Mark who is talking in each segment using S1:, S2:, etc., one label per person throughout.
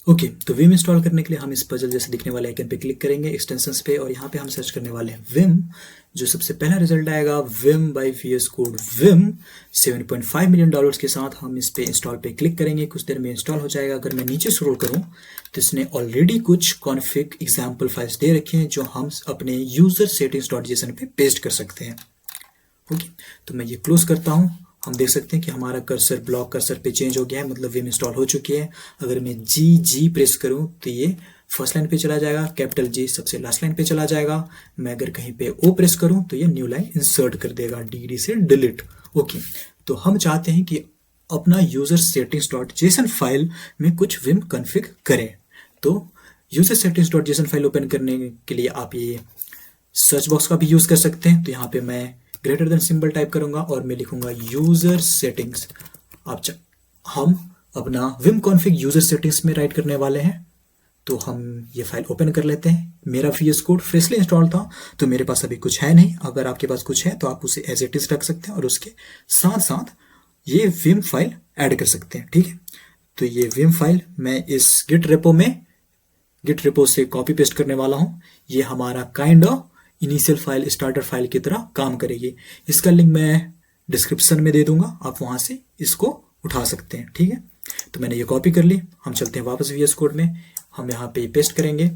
S1: Okay, तो Vim install करने के लिए हम इस पजल जैसे दिखने वाले आइकन पे क्लिक करेंगे एक्सटेंशंस पे, और यहाँ पे हम सर्च करने वाले हैं विम। जो सबसे पहला रिजल्ट आएगा Vim by VS code Vim $7.5 million के साथ। हम इस पे इंस्टॉल पे क्लिक करेंगे, कुछ देर में इंस्टॉल हो जाएगा। अगर मैं नीचे स्क्रॉल करूँ तो इसने ऑलरेडी कुछ कॉन्फ़िग एग्जाम्पल फाइल्स दे रखे हैं जो हम अपने यूजर सेटिंग्स डॉट जेसन पे पेस्ट कर सकते हैं। ओके, तो मैं ये क्लोज करता हूँ। हम देख सकते हैं कि हमारा कर्सर ब्लॉक कर्सर पे चेंज हो गया है, मतलब विम इंस्टॉल हो चुकी है। अगर मैं जी प्रेस करूँ तो ये फर्स्ट लाइन पे चला जाएगा, कैपिटल जी सबसे लास्ट लाइन पे चला जाएगा। मैं अगर कहीं पे ओ प्रेस करूँ तो ये न्यू लाइन इंसर्ट कर देगा, डी से डिलीट। ओके, तो हम चाहते हैं कि अपना user settings dot JSON file में कुछ विम कॉन्फ़िग करें। तो user settings dot JSON file open करने के लिए आप ये सर्च बॉक्स का भी यूज कर सकते हैं। तो यहाँ पे मैं ग्रेटर देन सिंबल टाइप करूंगा और मैं लिखूंगा यूजर सेटिंग्स। हम अपना विम कॉन्फ़िग यूजर सेटिंग्स में राइट करने वाले हैं। तो हम ये फाइल ओपन कर लेते हैं। मेरा VS कोड फ्रेशली इंस्टॉल था तो मेरे पास अभी कुछ है नहीं। अगर आपके पास कुछ है तो आप उसे एज इट इज रख सकते हैं और उसके साथ साथ ये विम फाइल ऐड कर सकते हैं। ठीक है, तो ये विम फाइल मैं इस गिट रेपो से कॉपी पेस्ट करने वाला हूँ। ये हमारा kind of initial file starter file की तरह काम करेगी। इसका लिंक मैं डिस्क्रिप्शन में दे दूंगा, आप वहां से इसको उठा सकते हैं। ठीक है, तो मैंने ये कॉपी कर ली। हम चलते हैं वापस VS कोड में, हम यहाँ पे पेस्ट करेंगे।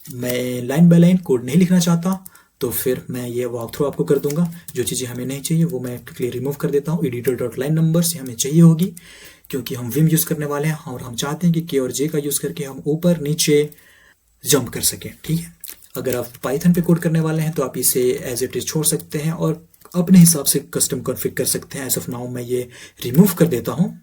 S1: मैं लाइन बाय लाइन कोड नहीं लिखना चाहता तो फिर मैं ये वॉक थ्रू आपको कर दूंगा। जो चीज़ें हमें नहीं चाहिए वो मैं क्लियर रिमूव कर देता हूँ। एडिटर डॉट लाइन नंबर से हमें चाहिए होगी क्योंकि हम विम यूज़ करने वाले हैं और हम चाहते हैं कि के और जे का यूज़ करके हम ऊपर नीचे जंप कर सकें। ठीक है, अगर आप पाइथन पे कोड करने वाले हैं तो आप इसे एज इट इज छोड़ सकते हैं और अपने हिसाब से कस्टम कॉन्फ़िग कर सकते हैं। एज ऑफ नाउ मैं ये रिमूव कर देता हूँ।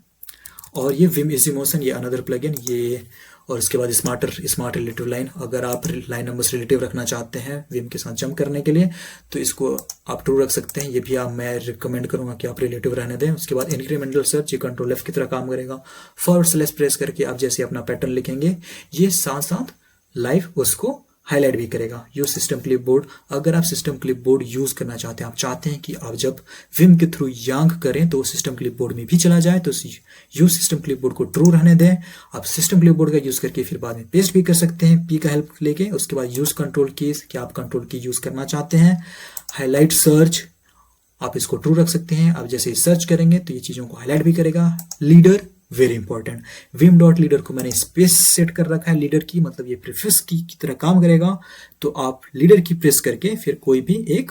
S1: और ये विम इजी मोशन, ये अनदर प्लगइन, ये और इसके बाद स्मार्ट रिलेटिव लाइन। अगर आप लाइन नंबर्स रिलेटिव रखना चाहते हैं विम के साथ जंप करने के लिए तो इसको आप ट्रू रख सकते हैं। ये भी मैं रिकमेंड करूंगा कि आप रिलेटिव रहने दें। उसके बाद इंक्रीमेंटल सर्च, ये कंट्रोल F की तरह काम करेगा। फॉरवर्ड / प्रेस करके आप जैसे अपना पैटर्न लिखेंगे ये साथ साथ लाइव उसको हाईलाइट भी करेगा। यूज सिस्टम क्लिपबोर्ड, अगर आप सिस्टम क्लिपबोर्ड यूज करना चाहते हैं, आप चाहते हैं कि आप जब विम के थ्रू यांक करें तो सिस्टम क्लिपबोर्ड में भी चला जाए, तो यूज सिस्टम क्लिपबोर्ड को ट्रू रहने दें। आप सिस्टम क्लिपबोर्ड का यूज करके फिर बाद में पेस्ट भी कर सकते हैं पी का हेल्प लेके। उसके बाद यूज कंट्रोल कीज, क्या आप कंट्रोल की यूज करना चाहते हैं। हाईलाइट सर्च, आप इसको ट्रू रख सकते हैं। आप जैसे सर्च करेंगे तो ये चीजों को हाईलाइट भी करेगा। Leader, very important, Vim dot leader को मैंने स्पेस सेट कर रखा है। लीडर की मतलब ये प्रीफिक्स की तरह काम करेगा। तो आप लीडर की प्रेस करके फिर कोई भी एक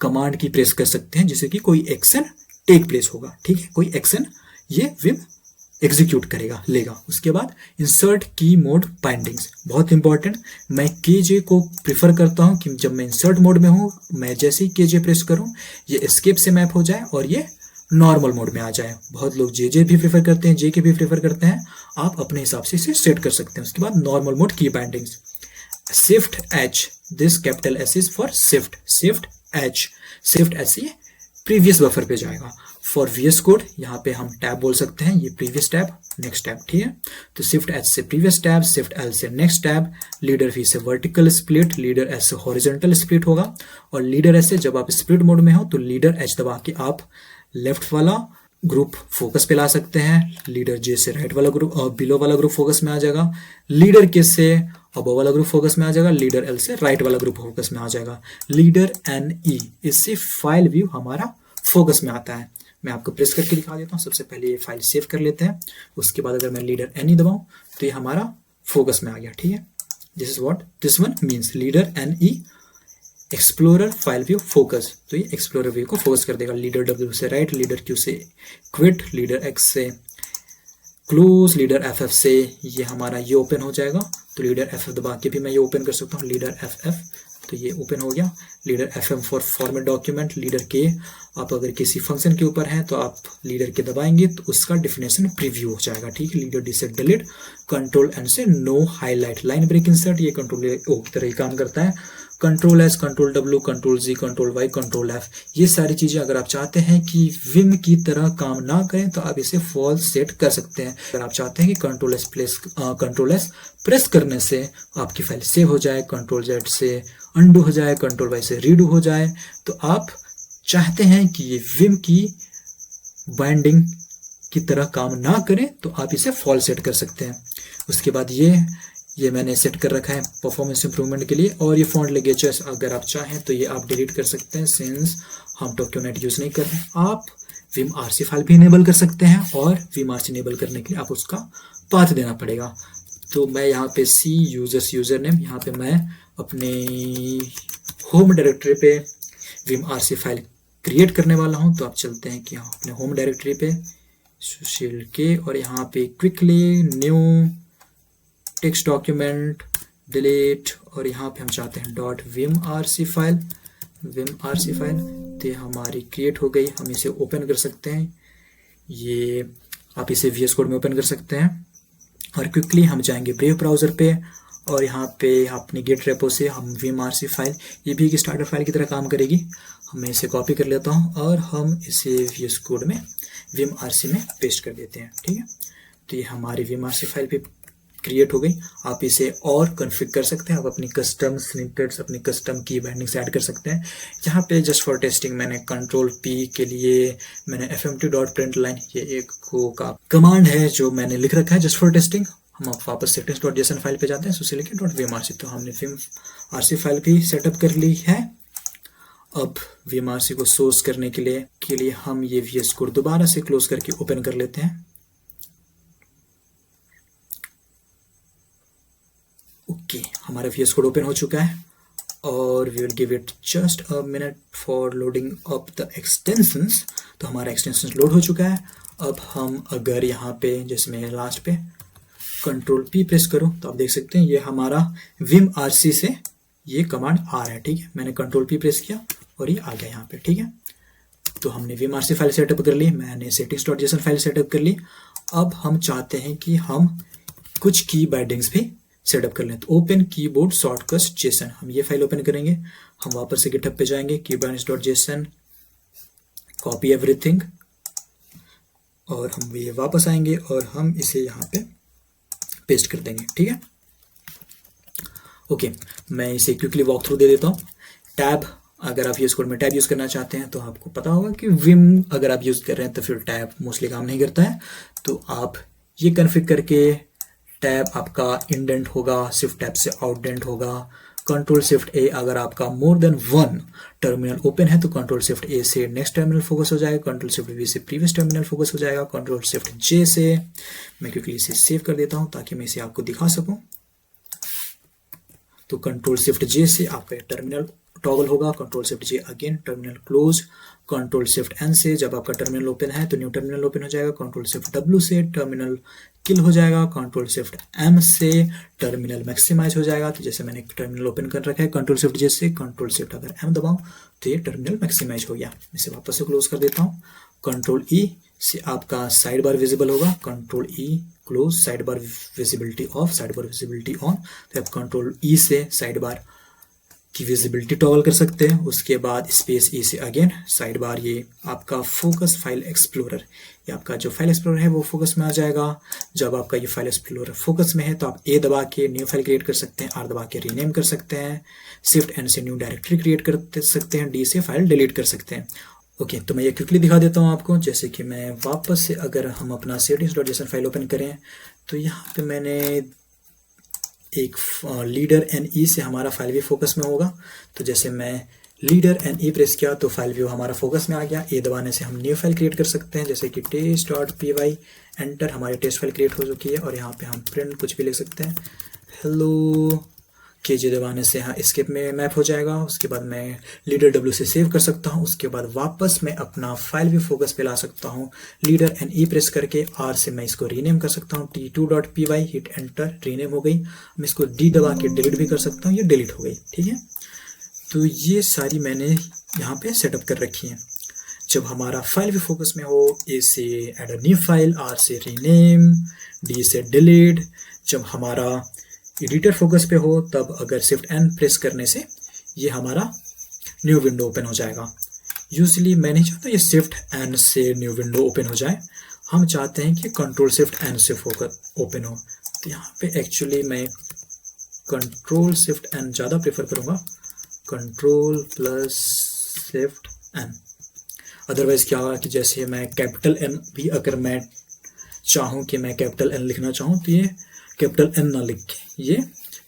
S1: कमांड की प्रेस कर सकते हैं जिससे कि कोई एक्शन टेक प्लेस होगा। ठीक है, कोई एक्शन ये विम एग्जीक्यूट करेगा, लेगा। उसके बाद इंसर्ट की मोड बाइंडिंग्स, बहुत इंपॉर्टेंट। मैं केजे को प्रिफर करता हूं कि जब मैं इंसर्ट मोड में हूं, मैं जैसे ही केजे प्रेस करूं ये एस्केप से मैप हो जाए और ये नॉर्मल मोड में आ जाए। बहुत लोग जे भी प्रेफर करते हैं, जे के भी प्रेफर करते हैं, आप अपने हिसाब से इसे सेट कर सकते हैं। उसके बाद नॉर्मल मोड की bindings, shift H, this capital S is for shift H ये प्रीवियस बफर पे जाएगा। फॉर VS कोड यहाँ पे हम टैब बोल सकते हैं, ये प्रीवियस टैब, नेक्स्ट टैब। ठीक है, तो शिफ्ट एच से प्रीवियस टैब, शिफ्ट एल से नेक्स्ट टैब, लीडर V से वर्टिकल स्प्लिट, लीडर S से हॉरिजॉन्टल स्प्लिट होगा। और लीडर S से जब आप स्प्लिट मोड में हो तो लीडर H दबा के आप लेफ्ट वाला ग्रुप फोकस पे ला सकते हैं। लीडर J से राइट वाला ग्रुप और बिलो वाला ग्रुप फोकस में आ जाएगा। लीडर K से अबव वाला ग्रुप फोकस में आ जाएगा। लीडर L से राइट वाला ग्रुप फोकस में आ जाएगा। लीडर NE, इससे फाइल व्यू हमारा फोकस में आता है। मैं आपको प्रेस करके दिखा देता हूँ। सबसे पहले ये फाइल सेव कर लेते हैं। उसके बाद अगर मैं लीडर NE दबाऊं तो ये हमारा फोकस में आ गया। ठीक है, this is what this one means, leader NE explorer file view focus. तो ये एक्सप्लोरर व्यू को फोकस कर देगा। लीडर W से राइट, लीडर Q से क्विट, लीडर X से क्लोज, लीडर FF से ये हमारा ये ओपन हो जाएगा। तो लीडर FF दबा के भी मैं ये ओपन कर सकता हूँ, लीडर FF, तो ये ओपन हो गया। Leader FM for format document. Leader K, आप अगर किसी फंक्शन के ऊपर हैं तो आप लीडर के दबाएंगे तो उसका डेफिनेशन प्रीव्यू हो जाएगा। ठीक है, लीडर D से डिलीट, कंट्रोल N से no highlight, line break insert, ये कंट्रोल O की तरह ही काम करता है। Control S, control W, control Z, control Y, control F, ये सारी चीज़ें अगर आप चाहते हैं कि विम की तरह काम ना करें तो आप इसे फॉल्स सेट कर सकते हैं। अगर आप चाहते हैं कि कंट्रोल S प्रेस करने से आपकी फाइल सेव हो जाए, कंट्रोल Z से अंडू हो जाए, कंट्रोल Y से रीडू हो जाए, तो आप चाहते हैं कि ये विम की बाइंडिंग की तरह काम ना करें तो आप इसे फॉल्स सेट कर सकते हैं। उसके बाद ये मैंने सेट कर रखा है परफॉर्मेंस इंप्रूवमेंट के लिए। और ये फॉन्ट लिगेचर्स अगर आप चाहें तो ये आप डिलीट कर सकते हैं, सिंस हम डॉक्यूमेंट यूज़ नहीं कर रहे हैं। आप विम आरसी फाइल भी इनेबल कर सकते हैं और विम आरसी इनेबल करने के लिए आप उसका पाथ देना पड़ेगा। तो मैं यहाँ पे सी यूजर नेम, यहाँ पे मैं अपने होम डायरेक्टरी पे विम आरसी फाइल क्रिएट करने वाला हूँ। तो आप चलते हैं कि यहाँ अपने होम डायरेक्टरी पे सुशील के, और यहाँ पे quickly new text document delete, और यहाँ पे हम चाहते हैं डॉट विम आरसी फाइल तो हमारी क्रिएट हो गई। हम इसे ओपन कर सकते हैं, ये आप इसे VS कोड में ओपन कर सकते हैं। और क्विकली हम जाएंगे ब्रेव ब्राउज़र पे, और यहाँ पे अपनी गेट रेपो से हम विम आरसी फाइल, ये भी एक स्टार्टर फाइल की तरह काम करेगी। मैं इसे कॉपी कर लेता हूँ और हम इसे VS कोड में विम आरसी में पेस्ट कर देते हैं। ठीक है, तो ये हमारी विम आरसी फाइल भी क्रिएट हो गई। आप इसे और कॉन्फ़िगर कर सकते हैं, आप अपनी कस्टम स्निपेट्स, अपनी कस्टम की बाइंडिंग्स ऐड कर सकते हैं। यहाँ पे जस्ट फॉर टेस्टिंग मैंने Ctrl+P के लिए मैंने fmt.println, ये एक का कमांड है जो मैंने लिख रखा है जस्ट फॉर टेस्टिंग। हम अब वापस settings.json फाइल पे जाते हैं, सुशील के .vimrc, तो हमने vimrc फाइल भी सेटअप कर ली है। अब vimrc को सोर्स करने के लिए हम ये VS कोड दोबारा से क्लोज करके ओपन कर लेते हैं। ओके, हमारा VS कोड ओपन हो चुका है और we will give it just a minute for loading up the extensions. तो हमारा एक्सटेंशन लोड हो चुका है। अब हम अगर यहाँ पे जैसे मैं लास्ट पे Ctrl+P प्रेस करूँ तो आप देख सकते हैं ये हमारा विम आरसी से ये कमांड आ रहा है। ठीक है, मैंने Ctrl+P प्रेस किया और ये आ गया यहाँ पे। ठीक है, तो हमने विम आरसी फाइल सेटअप कर ली, मैंने settings.json फाइल सेटअप कर ली। अब हम चाहते हैं कि हम कुछ की बाइंडिंग्स भी सेटअप कर लें। तो ओपन कीबोर्ड शॉर्टकट्स जेसन, हम ये फाइल ओपन करेंगे। हम वापस से गिटहब पे जाएंगे, keybinds.json, कॉपी एवरीथिंग, और हम ये वापस आएंगे और हम इसे यहाँ पे पेस्ट कर देंगे। ठीक है, ओके, मैं इसे क्विकली वॉक थ्रू दे देता हूँ। टैब, अगर आप VS कोड में टैब यूज़ करना चाहते हैं तो आपको पता होगा कि विम अगर आप यूज़ कर रहे हैं तो फिर टैब मोस्टली काम नहीं करता है। तो आप ये कॉन्फ़िगर करके टैब आपका इंडेंट होगा, शिफ्ट टैब से आउटडेंट होगा। Ctrl+Shift+A, अगर आपका more than one terminal open है तो Ctrl+Shift+A से नेक्स्ट टर्मिनल फोकस हो जाएगा, Ctrl+Shift+V से प्रीवियस टर्मिनल फोकस हो जाएगा, Ctrl+Shift+J से मैं क्विकली इसे सेव कर देता हूँ ताकि मैं इसे आपको दिखा सकूँ। तो Ctrl+Shift+J से आपका टर्मिनल टॉगल होगा, Ctrl+Shift+J again terminal close, Ctrl+Shift+N से जब आपका टर्मिनल ओपन है तो न्यू टर्मिनल ओपन हो जाएगा, Ctrl+Shift+W से टर्मिनल किल हो जाएगा, Ctrl+Shift+M से टर्मिनल मैक्सिमाइज हो जाएगा। तो जैसे मैंने टर्मिनल ओपन कर रखा है Ctrl+Shift+J से, Ctrl+Shift अगर M दबाऊं तो ये टर्मिनल मैक्सिमाइज हो गया। इसे वापस से क्लोज कर देता हूँ। Ctrl+E से आपका साइड बार विजिबल होगा, Ctrl+E close, side bar visibility of, side bar visibility on. तो आप Ctrl+E से साइड बार की विजिबिलिटी टॉगल कर सकते हैं। उसके बाद स्पेस E से अगेन साइड बार, ये आपका फोकस फाइल एक्सप्लोरर, ये आपका जो फाइल एक्सप्लोरर है वो फोकस में आ जाएगा। जब आपका ये फाइल एक्सप्लोरर फोकस में है तो आप A दबा के न्यू फाइल क्रिएट कर सकते हैं, R दबा के रीनेम कर सकते हैं, Shift+N से न्यू डायरेक्टरी क्रिएट कर सकते हैं, D से फाइल डिलीट कर सकते हैं। ओके, तो मैं ये क्विकली दिखा देता हूँ आपको। जैसे कि मैं वापस से अगर हम अपना settings.json फाइल ओपन करें तो यहाँ पे मैंने एक लीडर NE से हमारा फाइल व्यू फोकस में होगा। तो जैसे मैं लीडर NE प्रेस किया तो फाइल व्यू हमारा फोकस में आ गया। A दबाने से हम न्यू फाइल क्रिएट कर सकते हैं, जैसे कि test.py, एंटर, हमारी टेस्ट फाइल क्रिएट हो चुकी है। और यहाँ पे हम प्रिंट कुछ भी लिख सकते हैं, हेलो। KJ दबाने से हाँ एस्केप में मैप हो जाएगा। उसके बाद मैं लीडर W से सेव कर सकता हूँ। उसके बाद वापस मैं अपना फाइल भी फोकस पे ला सकता हूँ, लीडर NE प्रेस करके। R से मैं इसको रीनेम कर सकता हूँ, t2.py, हिट एंटर, रीनेम हो गई। मैं इसको D दबा के डिलीट भी कर सकता हूँ, ये डिलीट हो गई। ठीक है, तो ये सारी मैंने यहाँ पे सेटअप कर रखी है। जब हमारा फाइल भी फोकस में हो, A से add a new file, R से रीनेम, D से डिलीट। जब हमारा एडिटर फोकस पे हो तब अगर Shift+N प्रेस करने से ये हमारा न्यू विंडो ओपन हो जाएगा। यूजली मैं नहीं चाहता ये Shift+N से न्यू विंडो ओपन हो जाए, हम चाहते हैं कि Ctrl+Shift+N से फोकस ओपन हो। तो यहाँ पे एक्चुअली मैं Ctrl+Shift+N ज़्यादा प्रेफर करूँगा, Ctrl+Shift+N। अदरवाइज क्या होगा कि जैसे मैं कैपिटल N भी अगर मैं चाहूँ कि मैं कैपिटल एन लिखना चाहूँ तो ये कैपिटल एन ना लिख के ये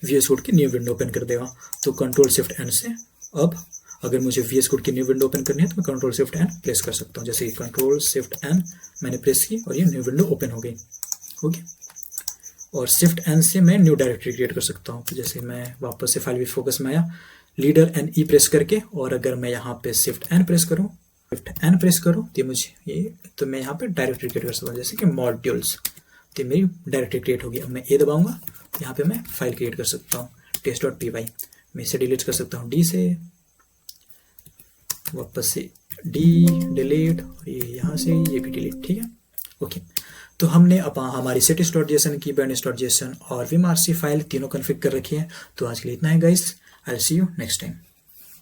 S1: VS कोड की न्यू विंडो ओपन कर देगा। तो कंट्रोल शिफ्ट एन से अब अगर मुझे VS कोड की न्यू विंडो ओपन करनी है तो मैं कंट्रोल शिफ्ट एन प्रेस कर सकता हूँ। जैसे कि कंट्रोल शिफ्ट एन मैंने प्रेस की और ये न्यू विंडो ओपन हो गई। ओके, और शिफ्ट एन से मैं न्यू डायरेक्टरी क्रिएट कर सकता हूँ। तो जैसे मैं वापस से फाइल भी फोकस में आया, लीडर एन ई प्रेस करके, और अगर मैं यहाँ पे शिफ्ट एन प्रेस करूँ तो मुझे ये तो मैं यहाँ पे डायरेक्टरी क्रिएट कर सकता हूँ, जैसे कि मॉड्यूल्स, तो मेरी डायरेक्टरी क्रिएट होगी। अब मैं ए दबाऊंगा तो यहाँ पे मैं फाइल क्रिएट कर सकता हूँ test.py। मैं इसे डिलीट कर सकता हूँ डी से, वापस से डी डिलीट, और ये यहाँ से ये भी डिलीट। ठीक है, ओके। तो हमने अब हमारी cities.json की bandits.json और vimrc फाइल तीनों कन्फिग कर रखी है। तो आज के लिए इतना है guys, I will see you next time.